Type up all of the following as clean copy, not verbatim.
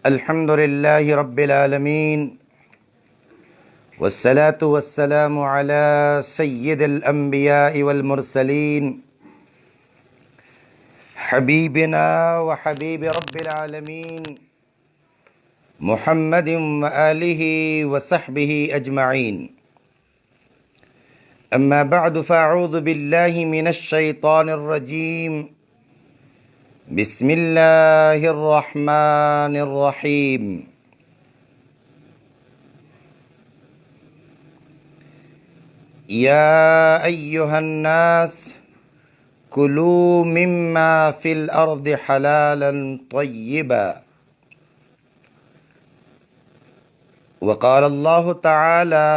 الحمد لله رب العالمين والصلاة والسلام على سيد الأنبياء والمرسلين حبيبنا وحبيب رب العالمين محمد وآله وصحبه أجمعين. أما بعد فأعوذ بالله من الشيطان الرجيم. بسم الله الرحمن الرحيم. يا أيها الناس كلوا مما في الأرض حلالا طيبا. وقال الله تعالى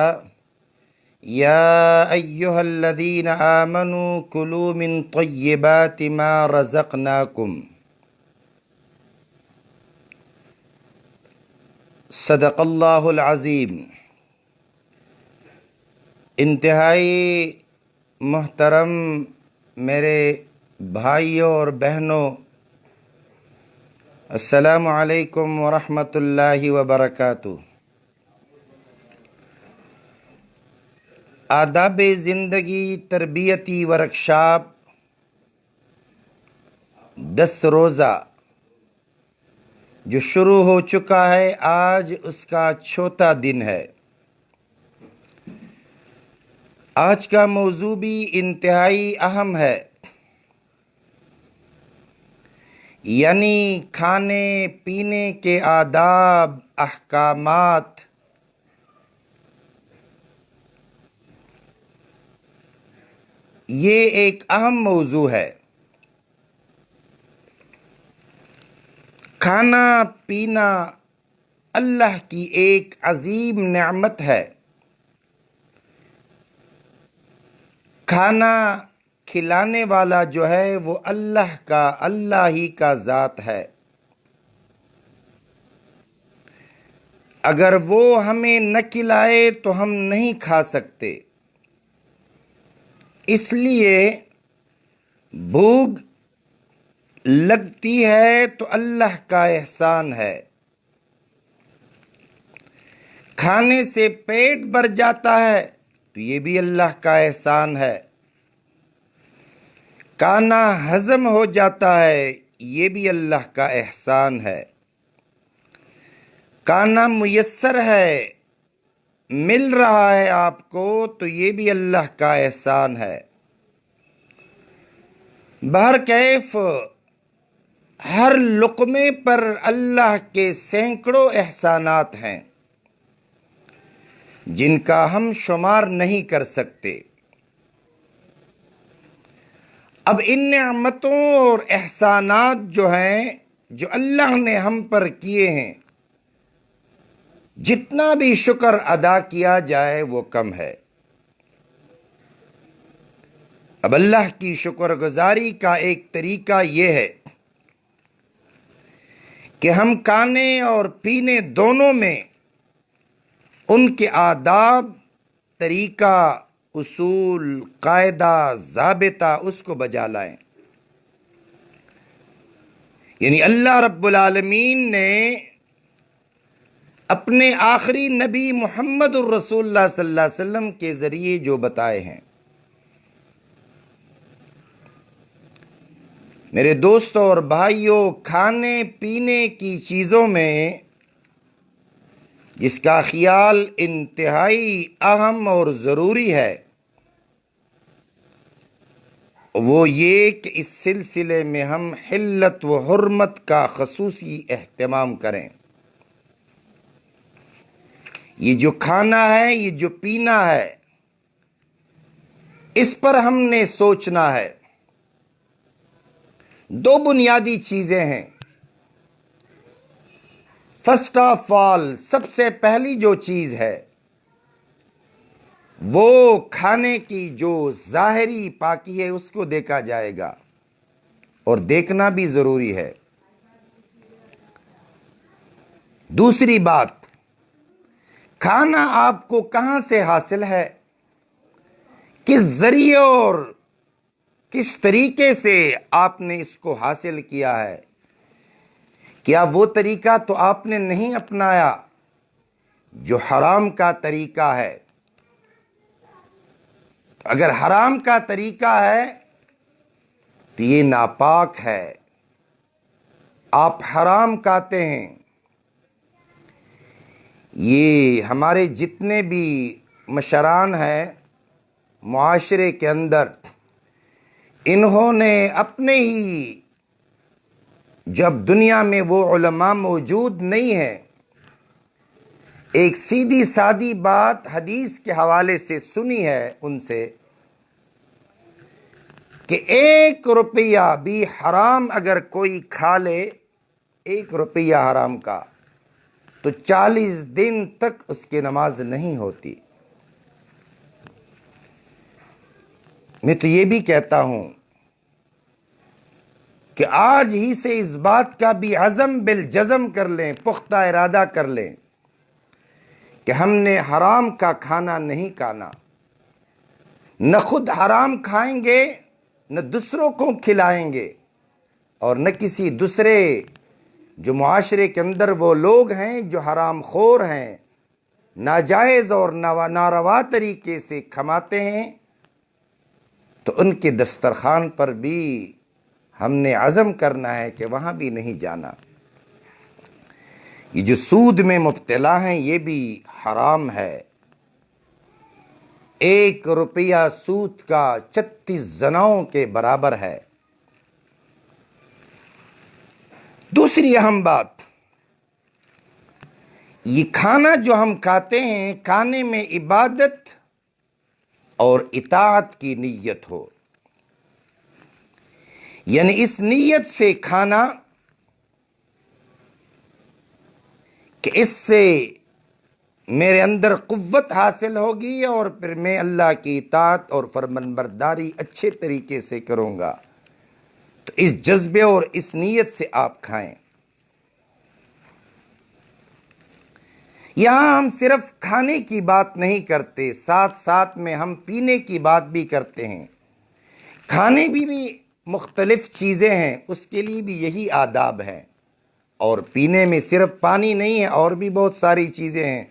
يا أيها الذين آمنوا كلوا من طيبات ما رزقناكم. صدق اللہ العظیم. انتہائی محترم میرے بھائیوں اور بہنوں، السلام علیکم ورحمۃ اللہ وبرکاتہ. آداب زندگی تربیتی ورکشاپ 10 روزہ جو شروع ہو چکا ہے، آج اس کا 4تھا دن ہے. آج کا موضوع بھی انتہائی اہم ہے، یعنی کھانے پینے کے آداب، احکامات. یہ ایک اہم موضوع ہے. کھانا پینا اللہ کی ایک عظیم نعمت ہے. کھانا کھلانے والا جو ہے وہ اللہ ہی کا ذات ہے. اگر وہ ہمیں نہ کھلائے تو ہم نہیں کھا سکتے. اس لیے بھوک لگتی ہے تو اللہ کا احسان ہے. کھانے سے پیٹ بھر جاتا ہے تو یہ بھی اللہ کا احسان ہے. کھانا ہضم ہو جاتا ہے، یہ بھی اللہ کا احسان ہے. کھانا میسر ہے، مل رہا ہے آپ کو، تو یہ بھی اللہ کا احسان ہے. بہرکیف ہر لقمے پر اللہ کے سینکڑوں احسانات ہیں جن کا ہم شمار نہیں کر سکتے. اب ان نعمتوں اور احسانات جو ہیں، جو اللہ نے ہم پر کیے ہیں، جتنا بھی شکر ادا کیا جائے وہ کم ہے. اب اللہ کی شکر گزاری کا ایک طریقہ یہ ہے کہ ہم کھانے اور پینے دونوں میں ان کے آداب، طریقہ، اصول، قاعدہ، ضابطہ اس کو بجا لائیں. یعنی اللہ رب العالمین نے اپنے آخری نبی محمد الرسول اللہ صلی اللہ علیہ وسلم کے ذریعے جو بتائے ہیں. میرے دوستوں اور بھائیوں، کھانے پینے کی چیزوں میں جس کا خیال انتہائی اہم اور ضروری ہے وہ یہ کہ اس سلسلے میں ہم حلت و حرمت کا خصوصی اہتمام کریں. یہ جو کھانا ہے، یہ جو پینا ہے، اس پر ہم نے سوچنا ہے. 2 بنیادی چیزیں ہیں. فرسٹ آف آل، سب سے پہلی جو چیز ہے وہ کھانے کی جو ظاہری پاکی ہے اس کو دیکھا جائے گا، اور دیکھنا بھی ضروری ہے. دوسری بات، کھانا آپ کو کہاں سے حاصل ہے، کس ذریعے اور کس طریقے سے آپ نے اس کو حاصل کیا ہے، کیا وہ طریقہ تو آپ نے نہیں اپنایا جو حرام کا طریقہ ہے؟ اگر حرام کا طریقہ ہے تو یہ ناپاک ہے، آپ حرام کھاتے ہیں۔ یہ ہمارے جتنے بھی مشران ہیں معاشرے کے اندر، انہوں نے اپنے ہی، جب دنیا میں وہ علماء موجود نہیں ہیں، ایک سیدھی سادی بات حدیث کے حوالے سے سنی ہے ان سے کہ 1 روپیہ بھی حرام اگر کوئی کھا لے، 1 روپیہ حرام کا، تو 40 دن تک اس کی نماز نہیں ہوتی۔ میں تو یہ بھی کہتا ہوں کہ آج ہی سے اس بات کا بھی عزم بالجزم کر لیں، پختہ ارادہ کر لیں کہ ہم نے حرام کا کھانا نہیں کھانا، نہ خود حرام کھائیں گے، نہ دوسروں کو کھلائیں گے، اور نہ کسی دوسرے جو معاشرے کے اندر وہ لوگ ہیں جو حرام خور ہیں، ناجائز اور ناروا طریقے سے کماتے ہیں، تو ان کے دسترخوان پر بھی ہم نے عزم کرنا ہے کہ وہاں بھی نہیں جانا۔ یہ جو سود میں مبتلا ہیں یہ بھی حرام ہے۔ 1 روپیہ سود کا 36 زناؤں کے برابر ہے۔ دوسری اہم بات، یہ کھانا جو ہم کھاتے ہیں، کھانے میں عبادت اور اطاعت کی نیت ہو، یعنی اس نیت سے کھانا کہ اس سے میرے اندر قوت حاصل ہوگی اور پھر میں اللہ کی اطاعت اور فرمانبرداری اچھے طریقے سے کروں گا، تو اس جذبے اور اس نیت سے آپ کھائیں۔ یہاں ہم صرف کھانے کی بات نہیں کرتے، ساتھ ساتھ میں ہم پینے کی بات بھی کرتے ہیں۔ کھانے بھی مختلف چیزیں ہیں، اس کے لیے بھی یہی آداب ہیں، اور پینے میں صرف پانی نہیں ہے، اور بھی بہت ساری چیزیں ہیں۔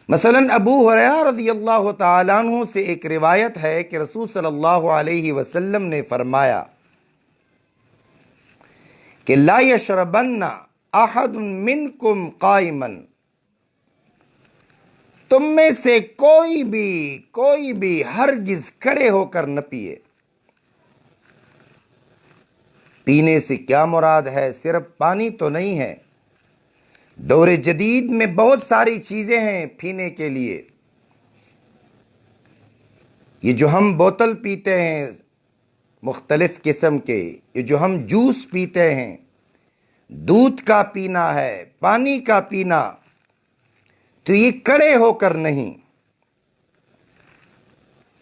مثلا ابو ہریرہ رضی اللہ تعالیٰ عنہ سے ایک روایت ہے کہ رسول صلی اللہ علیہ وسلم نے فرمایا کہ لا یشربن احد منکم قائما، تم میں سے کوئی بھی ہرگز کھڑے ہو کر نہ پیے۔ پینے سے کیا مراد ہے؟ صرف پانی تو نہیں ہے، دور جدید میں بہت ساری چیزیں ہیں پینے کے لیے۔ یہ جو ہم بوتل پیتے ہیں مختلف قسم کے، یہ جو ہم جوس پیتے ہیں، دودھ کا پینا ہے، پانی کا پینا، تو یہ کھڑے ہو کر نہیں،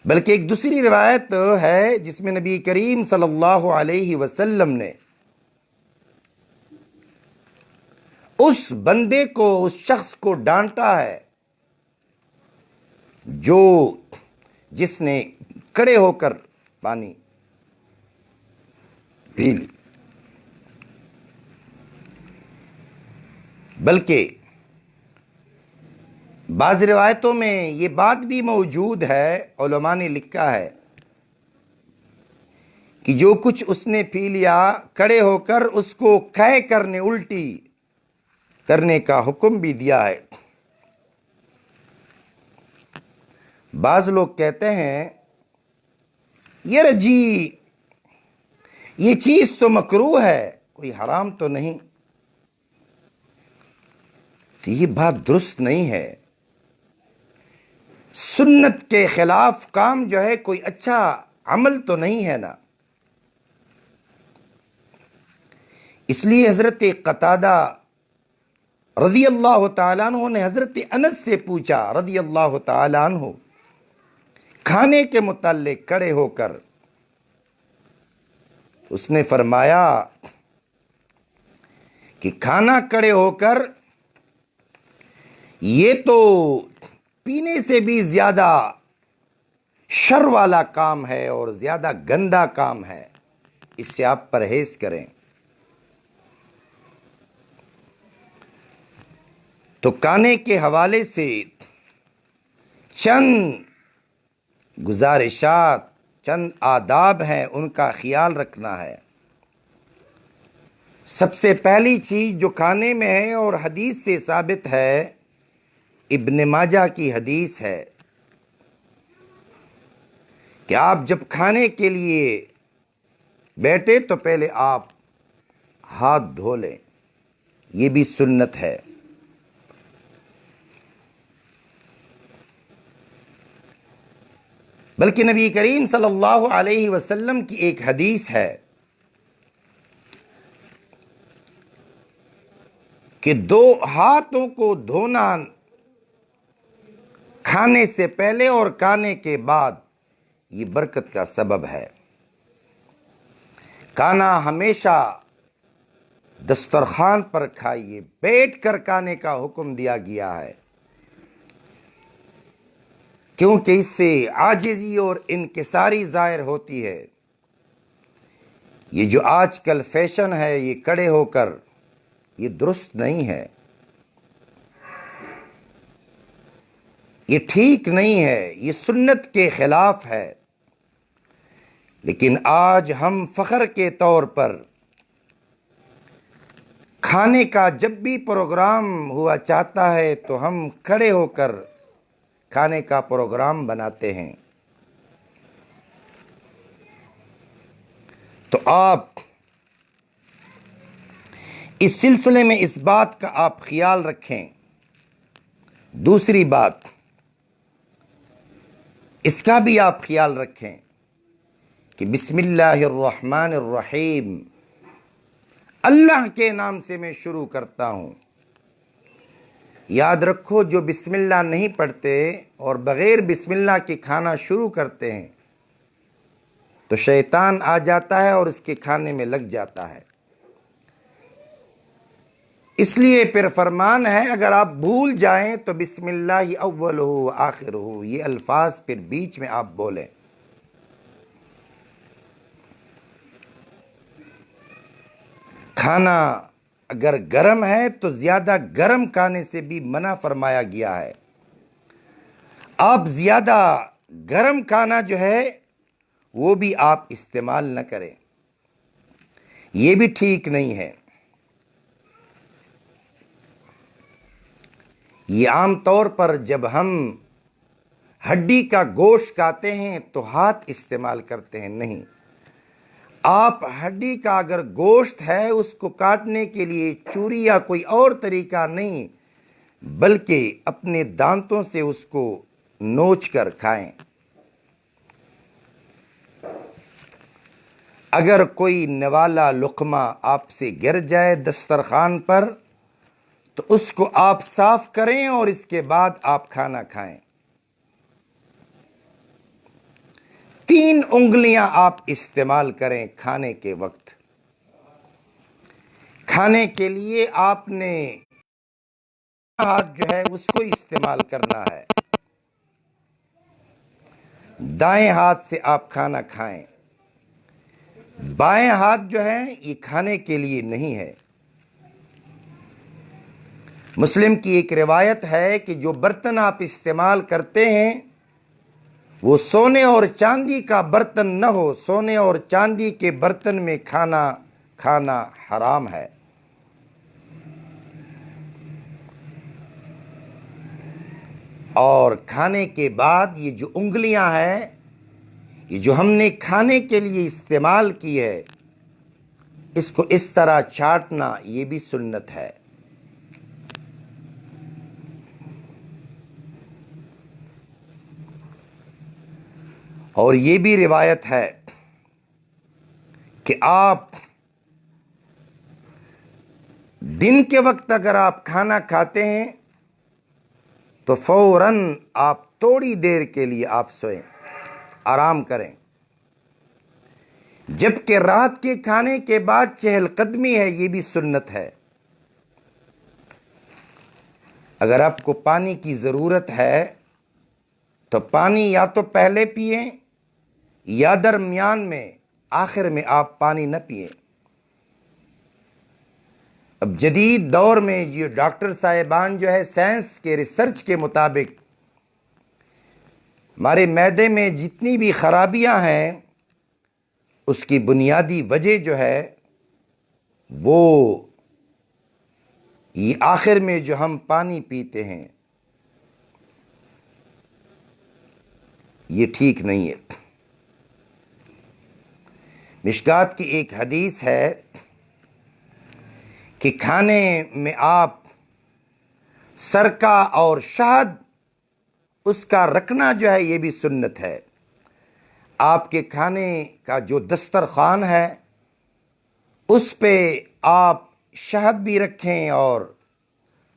بلکہ ایک دوسری روایت ہے جس میں نبی کریم صلی اللہ علیہ وسلم نے اس بندے کو، اس شخص کو ڈانٹا ہے جس نے کھڑے ہو کر پانی پی لی۔ بلکہ بعض روایتوں میں یہ بات بھی موجود ہے، علماء نے لکھا ہے کہ جو کچھ اس نے پی لیا کھڑے ہو کر، اس کو قے کرنے، الٹی کرنے کا حکم بھی دیا ہے۔ بعض لوگ کہتے ہیں یہ جی یہ چیز تو مکروہ ہے، کوئی حرام تو نہیں، تو یہ بات درست نہیں ہے۔ سنت کے خلاف کام جو ہے کوئی اچھا عمل تو نہیں ہے نا۔ اس لیے حضرت قتادہ رضی اللہ تعالیٰ عنہ نے حضرت انس سے پوچھا رضی اللہ تعالیٰ عنہ، کھانے کے متعلق کھڑے ہو کر، اس نے فرمایا کہ کھانا کھڑے ہو کر یہ تو پینے سے بھی زیادہ شر والا کام ہے اور زیادہ گندا کام ہے۔ اس سے آپ پرہیز کریں۔ تو کھانے کے حوالے سے چند گزارشات، چند آداب ہیں، ان کا خیال رکھنا ہے۔ سب سے پہلی چیز جو کھانے میں ہے اور حدیث سے ثابت ہے، ابن ماجہ کی حدیث ہے کہ آپ جب کھانے کے لیے بیٹھے تو پہلے آپ ہاتھ دھو لیں، یہ بھی سنت ہے۔ بلکہ نبی کریم صلی اللہ علیہ وسلم کی ایک حدیث ہے کہ دو ہاتھوں کو دھونا کھانے سے پہلے اور کھانے کے بعد یہ برکت کا سبب ہے۔ کھانا ہمیشہ دسترخوان پر کھائیے، بیٹھ کر کھانے کا حکم دیا گیا ہے، کیونکہ اس سے عاجزی اور انکساری ظاہر ہوتی ہے۔ یہ جو آج کل فیشن ہے، یہ کھڑے ہو کر، یہ درست نہیں ہے، یہ ٹھیک نہیں ہے، یہ سنت کے خلاف ہے۔ لیکن آج ہم فخر کے طور پر کھانے کا جب بھی پروگرام ہوا چاہتا ہے تو ہم کھڑے ہو کر کھانے کا پروگرام بناتے ہیں۔ تو آپ اس سلسلے میں اس بات کا آپ خیال رکھیں۔ دوسری بات، اس کا بھی آپ خیال رکھیں کہ بسم اللہ الرحمن الرحیم، اللہ کے نام سے میں شروع کرتا ہوں۔ یاد رکھو، جو بسم اللہ نہیں پڑھتے اور بغیر بسم اللہ کے کھانا شروع کرتے ہیں تو شیطان آ جاتا ہے اور اس کے کھانے میں لگ جاتا ہے۔ اس لیے پھر فرمان ہے، اگر آپ بھول جائیں تو بسم اللہ اولہ و آخرہ، یہ الفاظ پھر بیچ میں آپ بولیں۔ کھانا اگر گرم ہے تو زیادہ گرم کھانے سے بھی منع فرمایا گیا ہے۔ آپ زیادہ گرم کھانا جو ہے وہ بھی آپ استعمال نہ کریں، یہ بھی ٹھیک نہیں ہے۔ یہ عام طور پر جب ہم ہڈی کا گوشت کھاتے ہیں تو ہاتھ استعمال کرتے ہیں، نہیں۔ آپ ہڈی کا اگر گوشت ہے اس کو کاٹنے کے لیے چوری یا کوئی اور طریقہ نہیں، بلکہ اپنے دانتوں سے اس کو نوچ کر کھائیں۔ اگر کوئی نوالا لقمہ آپ سے گر جائے دسترخوان پر تو اس کو آپ صاف کریں اور اس کے بعد آپ کھانا کھائیں۔ 3 انگلیاں آپ استعمال کریں کھانے کے وقت۔ کھانے کے لیے آپ نے ہاتھ جو ہے اس کو استعمال کرنا ہے، دائیں ہاتھ سے آپ کھانا کھائیں، بائیں ہاتھ جو ہے یہ کھانے کے لیے نہیں ہے۔ مسلم کی ایک روایت ہے کہ جو برتن آپ استعمال کرتے ہیں وہ سونے اور چاندی کا برتن نہ ہو، سونے اور چاندی کے برتن میں کھانا حرام ہے۔ اور کھانے کے بعد یہ جو انگلیاں ہیں، یہ جو ہم نے کھانے کے لیے استعمال کی ہے، اس کو اس طرح چاٹنا یہ بھی سنت ہے۔ اور یہ بھی روایت ہے کہ آپ دن کے وقت اگر آپ کھانا کھاتے ہیں تو فوراً آپ تھوڑی دیر کے لیے آپ سوئیں، آرام کریں، جبکہ رات کے کھانے کے بعد چہل قدمی ہے، یہ بھی سنت ہے۔ اگر آپ کو پانی کی ضرورت ہے تو پانی یا تو پہلے پئیں یا درمیان میں آخر میں آپ پانی نہ پئیں۔ اب جدید دور میں یہ ڈاکٹر صاحبان جو ہے سائنس کے ریسرچ کے مطابق ہمارے معدے میں جتنی بھی خرابیاں ہیں اس کی بنیادی وجہ جو ہے وہ یہ آخر میں جو ہم پانی پیتے ہیں یہ ٹھیک نہیں ہے۔ مشکات کی ایک حدیث ہے کہ کھانے میں آپ سرکہ اور شہد اس کا رکھنا جو ہے یہ بھی سنت ہے۔ آپ کے کھانے کا جو دسترخوان ہے اس پہ آپ شہد بھی رکھیں اور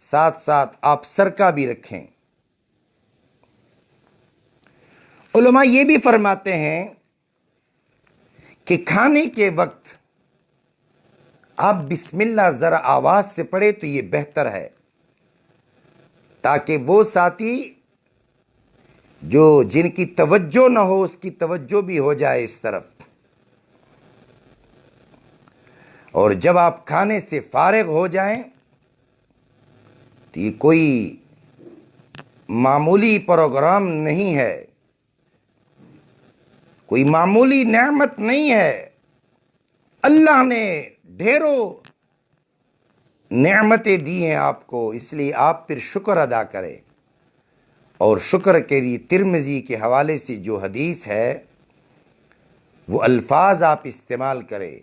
ساتھ ساتھ آپ سرکہ بھی رکھیں۔ علماء یہ بھی فرماتے ہیں کہ کھانے کے وقت آپ بسم اللہ ذرا آواز سے پڑھیں تو یہ بہتر ہے، تاکہ وہ ساتھی جو جن کی توجہ نہ ہو اس کی توجہ بھی ہو جائے اس طرف۔ اور جب آپ کھانے سے فارغ ہو جائیں تو یہ کوئی معمولی پروگرام نہیں ہے، کوئی معمولی نعمت نہیں ہے۔ اللہ نے ڈھیروں نعمتیں دی ہیں آپ کو، اس لیے آپ پھر شکر ادا کریں۔ اور شکر کے لیے ترمذی کے حوالے سے جو حدیث ہے وہ الفاظ آپ استعمال کریں،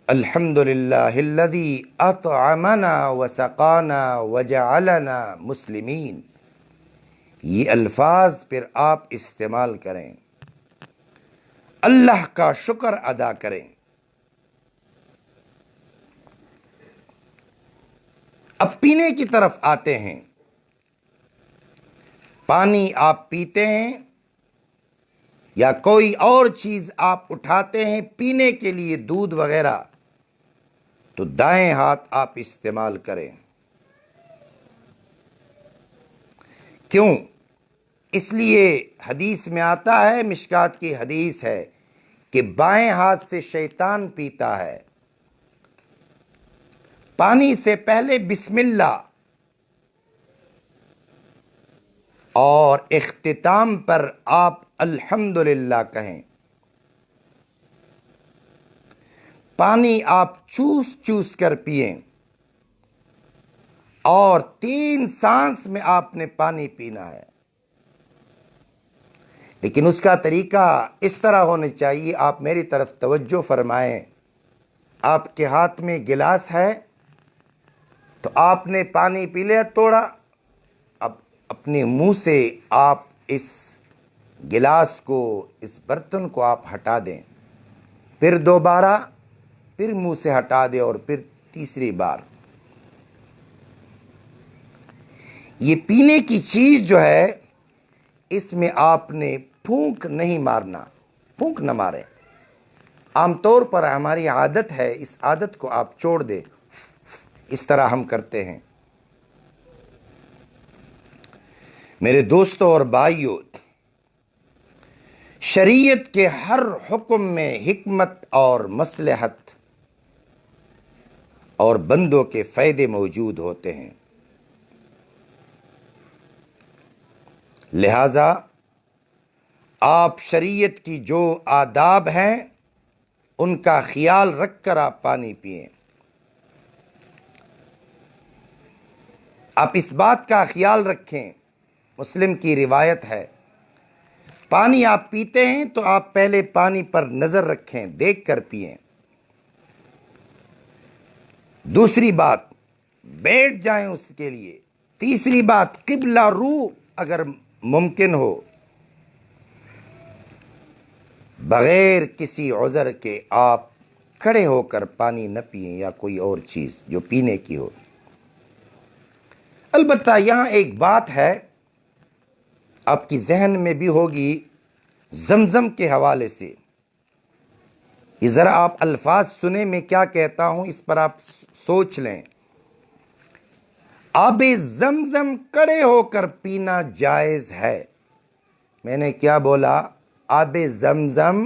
الحمدللہ الذی اطعمنا وسقانا وجعلنا مسلمین، یہ الفاظ پھر آپ استعمال کریں، اللہ کا شکر ادا کریں۔ اب پینے کی طرف آتے ہیں۔ پانی آپ پیتے ہیں یا کوئی اور چیز آپ اٹھاتے ہیں پینے کے لیے، دودھ وغیرہ، تو دائیں ہاتھ آپ استعمال کریں۔ کیوں؟ اس لیے حدیث میں آتا ہے، مشکات کی حدیث ہے کہ بائیں ہاتھ سے شیطان پیتا ہے۔ پانی سے پہلے بسم اللہ اور اختتام پر آپ الحمدللہ کہیں۔ پانی آپ چوس چوس کر پئیں اور 3 سانس میں آپ نے پانی پینا ہے، لیکن اس کا طریقہ اس طرح ہونا چاہیے۔ آپ میری طرف توجہ فرمائیں۔ آپ کے ہاتھ میں گلاس ہے تو آپ نے پانی پی لیا توڑا، اب اپنے منہ سے آپ اس گلاس کو، اس برتن کو آپ ہٹا دیں، پھر دوبارہ پھر منہ سے ہٹا دیں اور پھر تیسری بار۔ یہ پینے کی چیز جو ہے اس میں آپ نے پھونک نہیں مارنا، پھونک نہ ماریں۔ عام طور پر ہماری عادت ہے، اس عادت کو آپ چھوڑ دیں، اس طرح ہم کرتے ہیں۔ میرے دوستوں اور بھائیوں، شریعت کے ہر حکم میں حکمت اور مصلحت اور بندوں کے فائدے موجود ہوتے ہیں، لہذا آپ شریعت کی جو آداب ہیں ان کا خیال رکھ کر آپ پانی پئیں۔ آپ اس بات کا خیال رکھیں، مسلم کی روایت ہے، پانی آپ پیتے ہیں تو آپ پہلے پانی پر نظر رکھیں، دیکھ کر پئیں۔ دوسری بات، بیٹھ جائیں اس کے لیے۔ تیسری بات، قبلہ رو اگر ممکن ہو، بغیر کسی عذر کے آپ کھڑے ہو کر پانی نہ پئیں یا کوئی اور چیز جو پینے کی ہو۔ البتہ یہاں ایک بات ہے آپ کی ذہن میں بھی ہوگی، زمزم کے حوالے سے یہ ذرا آپ الفاظ سنیں میں کیا کہتا ہوں، اس پر آپ سوچ لیں۔ آب زمزم کھڑے ہو کر پینا جائز ہے۔ میں نے کیا بولا؟ آب زمزم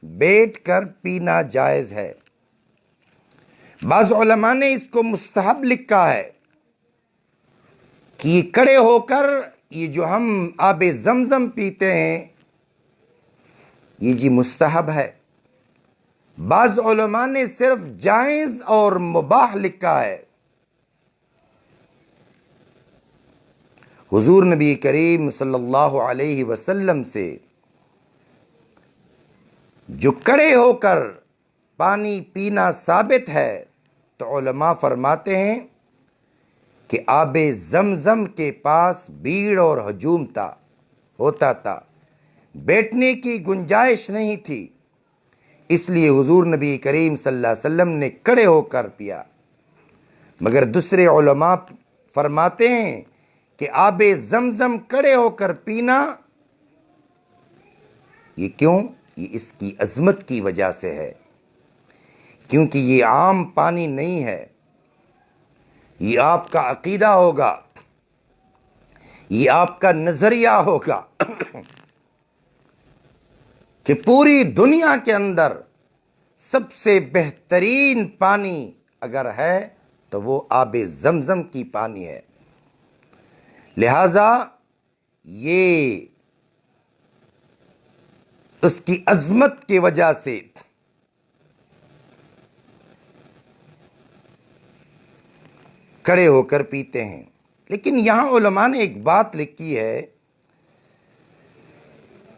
بیٹھ کر پینا جائز ہے۔ بعض علماء نے اس کو مستحب لکھا ہے کہ یہ کھڑے ہو کر یہ جو ہم آب زمزم پیتے ہیں یہ جی مستحب ہے۔ بعض علماء نے صرف جائز اور مباح لکھا ہے۔ حضور نبی کریم صلی اللہ علیہ وسلم سے جو کھڑے ہو کر پانی پینا ثابت ہے تو علماء فرماتے ہیں کہ آب زمزم کے پاس بھیڑ اور ہجوم ہوتا تھا، بیٹھنے کی گنجائش نہیں تھی، اس لیے حضور نبی کریم صلی اللہ علیہ وسلم نے کھڑے ہو کر پیا۔ مگر دوسرے علماء فرماتے ہیں کہ آب زمزم کھڑے ہو کر پینا یہ کیوں؟ یہ اس کی عظمت کی وجہ سے ہے، کیونکہ یہ عام پانی نہیں ہے۔ یہ آپ کا عقیدہ ہوگا، یہ آپ کا نظریہ ہوگا کہ پوری دنیا کے اندر سب سے بہترین پانی اگر ہے تو وہ آب زمزم کی پانی ہے، لہذا یہ اس کی عظمت کی وجہ سے کھڑے ہو کر پیتے ہیں۔ لیکن یہاں علماء نے ایک بات لکھی ہے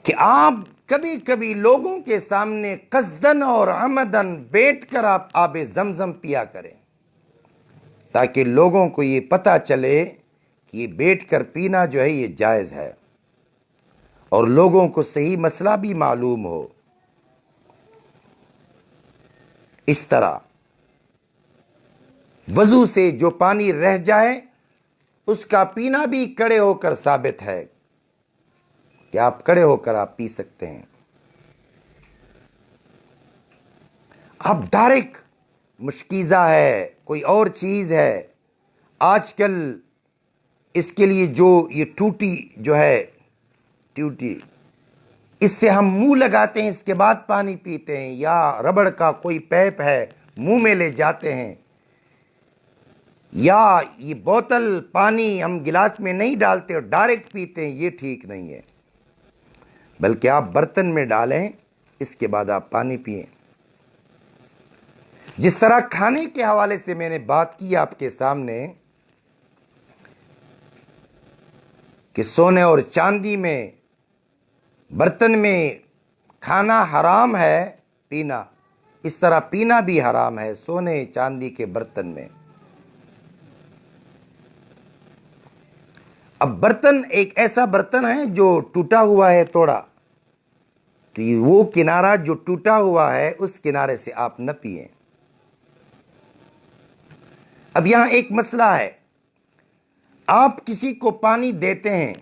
کہ آپ کبھی کبھی لوگوں کے سامنے قصدن اور عمدن بیٹھ کر آپ آب زمزم پیا کریں، تاکہ لوگوں کو یہ پتہ چلے کہ یہ بیٹھ کر پینا جو ہے یہ جائز ہے، اور لوگوں کو صحیح مسئلہ بھی معلوم ہو۔ اس طرح وضو سے جو پانی رہ جائے اس کا پینا بھی کھڑے ہو کر ثابت ہے کہ آپ کھڑے ہو کر آپ پی سکتے ہیں۔ اب ڈائریکٹ مشکیزہ ہے، کوئی اور چیز ہے، آج کل اس کے لیے جو یہ ٹوٹی جو ہے ٹوٹی اس سے ہم منہ لگاتے ہیں، اس کے بعد پانی پیتے ہیں، یا ربڑ کا کوئی پیپ ہے منہ میں لے جاتے ہیں، یا یہ بوتل پانی ہم گلاس میں نہیں ڈالتے اور ڈائریکٹ پیتے ہیں، یہ ٹھیک نہیں ہے، بلکہ آپ برتن میں ڈالیں اس کے بعد آپ پانی پئیں۔ جس طرح کھانے کے حوالے سے میں نے بات کی آپ کے سامنے کہ سونے اور چاندی میں برتن میں کھانا حرام ہے پینا، اس طرح پینا بھی حرام ہے سونے چاندی کے برتن میں۔ اب برتن ایک ایسا برتن ہے جو ٹوٹا ہوا ہے توڑا، تو یہ وہ کنارہ جو ٹوٹا ہوا ہے اس کنارے سے آپ نہ پئیں۔ اب یہاں ایک مسئلہ ہے، آپ کسی کو پانی دیتے ہیں،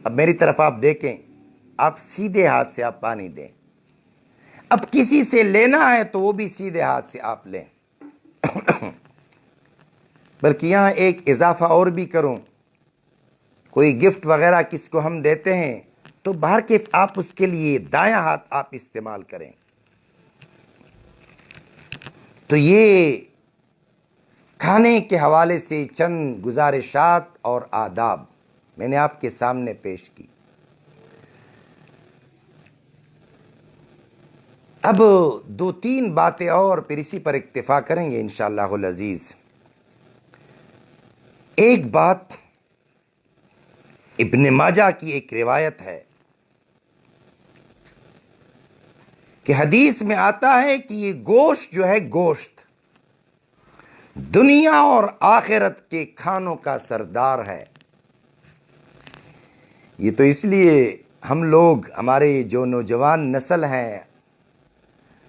اب میری طرف آپ دیکھیں، آپ سیدھے ہاتھ سے آپ پانی دیں، اب کسی سے لینا ہے تو وہ بھی سیدھے ہاتھ سے آپ لیں۔ بلکہ یہاں ایک اضافہ اور بھی کروں، کوئی گفٹ وغیرہ کس کو ہم دیتے ہیں تو باہر کے آپ اس کے لیے دایاں ہاتھ آپ استعمال کریں۔ تو یہ کھانے کے حوالے سے چند گزارشات اور آداب میں نے آپ کے سامنے پیش کی۔ اب دو تین باتیں اور پھر اسی پر اکتفا کریں گے انشاءاللہ العزیز۔ ایک بات ابن ماجہ کی ایک روایت ہے کہ حدیث میں آتا ہے کہ یہ گوشت جو ہے گوشت دنیا اور آخرت کے کھانوں کا سردار ہے۔ یہ تو اس لیے ہم لوگ، ہمارے جو نوجوان نسل ہیں،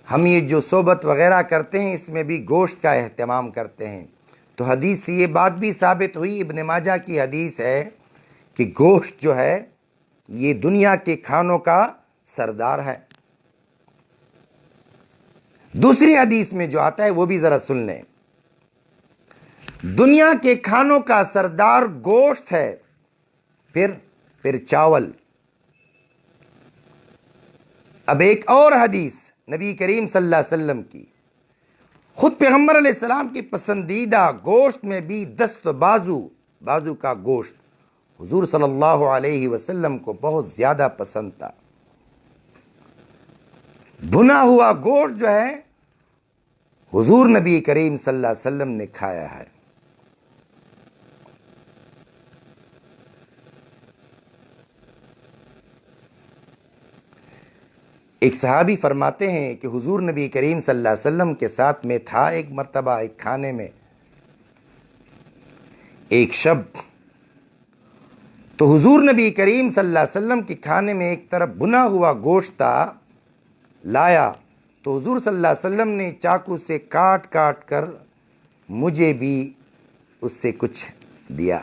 ہم یہ جو صحبت وغیرہ کرتے ہیں اس میں بھی گوشت کا اہتمام کرتے ہیں، تو حدیث سے یہ بات بھی ثابت ہوئی، ابن ماجہ کی حدیث ہے کہ گوشت جو ہے یہ دنیا کے کھانوں کا سردار ہے۔ دوسری حدیث میں جو آتا ہے وہ بھی ذرا سن لیں، دنیا کے کھانوں کا سردار گوشت ہے، پھر چاول، اب ایک اور حدیث نبی کریم صلی اللہ علیہ وسلم کی، خود پیغمبر علیہ السلام کی پسندیدہ گوشت میں بھی دست و بازو کا گوشت حضور صلی اللہ علیہ وسلم کو بہت زیادہ پسند تھا۔ بھنا ہوا گوشت جو ہے حضور نبی کریم صلی اللہ علیہ وسلم نے کھایا ہے۔ ایک صحابی فرماتے ہیں کہ حضور نبی کریم صلی اللہ علیہ وسلم کے ساتھ میں تھا ایک مرتبہ ایک کھانے میں ایک شب، تو حضور نبی کریم صلی اللہ علیہ وسلم کے کھانے میں ایک طرف بھنا ہوا گوشت تھا، لایا تو حضور صلی اللہ علیہ وسلم نے چاقو سے کاٹ کر مجھے بھی اس سے کچھ دیا۔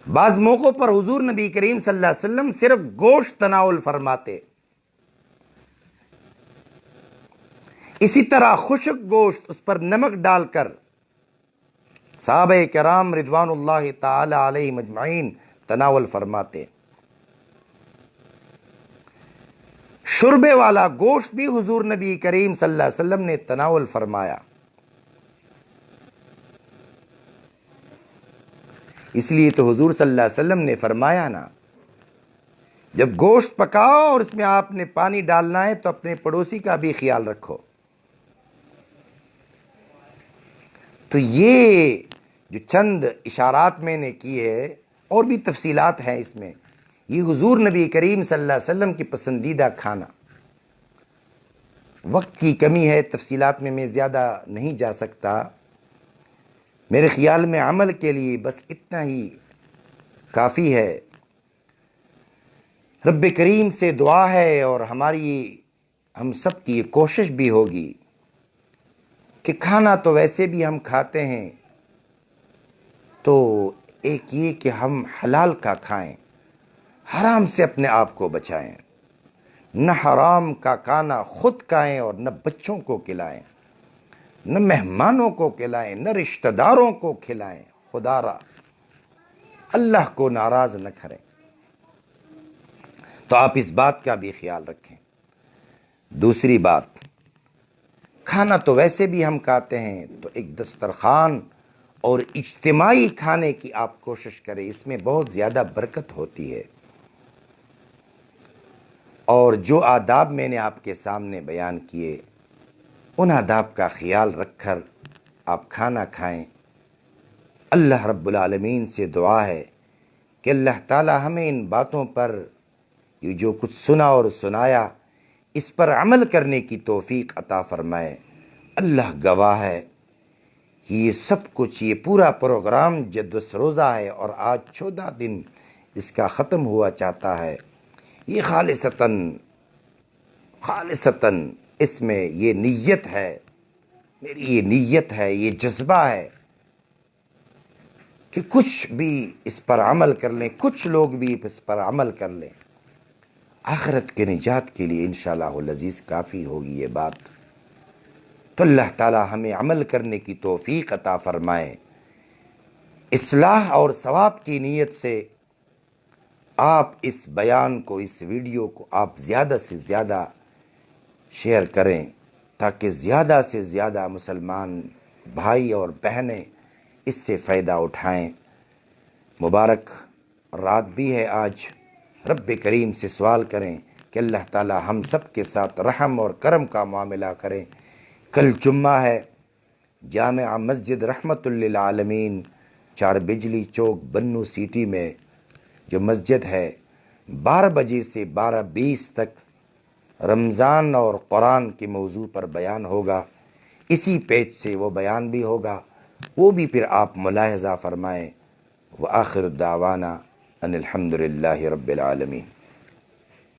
بعض موقعوں پر حضور نبی کریم صلی اللہ علیہ وسلم صرف گوشت تناول فرماتے، اسی طرح خشک گوشت اس پر نمک ڈال کر صحابہ کرام رضوان اللہ تعالی علیہ مجمعین تناول فرماتے۔ شوربے والا گوشت بھی حضور نبی کریم صلی اللہ علیہ وسلم نے تناول فرمایا۔ اس لیے تو حضور صلی اللہ علیہ وسلم نے فرمایا نا، جب گوشت پکاؤ اور اس میں آپ نے پانی ڈالنا ہے تو اپنے پڑوسی کا بھی خیال رکھو۔ تو یہ جو چند اشارات میں نے کی ہے، اور بھی تفصیلات ہیں اس میں، یہ حضور نبی کریم صلی اللہ علیہ وسلم کی پسندیدہ کھانا۔ وقت کی کمی ہے، تفصیلات میں زیادہ نہیں جا سکتا۔ میرے خیال میں عمل کے لیے بس اتنا ہی کافی ہے۔ رب کریم سے دعا ہے اور ہم سب کی یہ کوشش بھی ہوگی کہ کھانا تو ویسے بھی ہم کھاتے ہیں، تو ایک یہ کہ ہم حلال کا کھائیں، حرام سے اپنے آپ کو بچائیں، نہ حرام کا کھانا خود کھائیں اور نہ بچوں کو کھلائیں، نہ مہمانوں کو کھلائیں، نہ رشتہ داروں کو کھلائیں، خدا را اللہ کو ناراض نہ کریں۔ تو آپ اس بات کا بھی خیال رکھیں۔ دوسری بات، کھانا تو ویسے بھی ہم کھاتے ہیں، تو ایک دسترخوان اور اجتماعی کھانے کی آپ کوشش کریں، اس میں بہت زیادہ برکت ہوتی ہے۔ اور جو آداب میں نے آپ کے سامنے بیان کیے، ان آداب کا خیال رکھ کر آپ کھانا کھائیں۔ اللہ رب العالمین سے دعا ہے کہ اللہ تعالی ہمیں ان باتوں پر، یہ جو کچھ سنا اور سنایا، اس پر عمل کرنے کی توفیق عطا فرمائے۔ اللہ گواہ ہے کہ یہ سب کچھ، یہ پورا پروگرام جو 10 روزہ ہے اور آج 14 دن اس کا ختم ہوا چاہتا ہے، یہ خالصتاً اس میں یہ نیت ہے، میری یہ نیت ہے، یہ جذبہ ہے کہ کچھ بھی اس پر عمل کر لیں، کچھ لوگ بھی اس پر عمل کر لیں، آخرت کے نجات کے لیے انشاءاللہ العزیز کافی ہوگی یہ بات۔ تو اللہ تعالی ہمیں عمل کرنے کی توفیق عطا فرمائے۔ اصلاح اور ثواب کی نیت سے آپ اس بیان کو، اس ویڈیو کو آپ زیادہ سے زیادہ شیئر کریں، تاکہ زیادہ سے زیادہ مسلمان بھائی اور بہنیں اس سے فائدہ اٹھائیں۔ مبارک رات بھی ہے آج، رب کریم سے سوال کریں کہ اللہ تعالی ہم سب کے ساتھ رحم اور کرم کا معاملہ کریں۔ کل جمعہ ہے، جامع مسجد رحمت للعالمین 4 بجلی چوک بنو سٹی میں جو مسجد ہے، 12 بجے سے 12:20 تک رمضان اور قرآن کے موضوع پر بیان ہوگا۔ اسی پیج سے وہ بیان بھی ہوگا، وہ بھی پھر آپ ملاحظہ فرمائیں۔ وآخر دعوانا ان الحمد للہ رب العالمین۔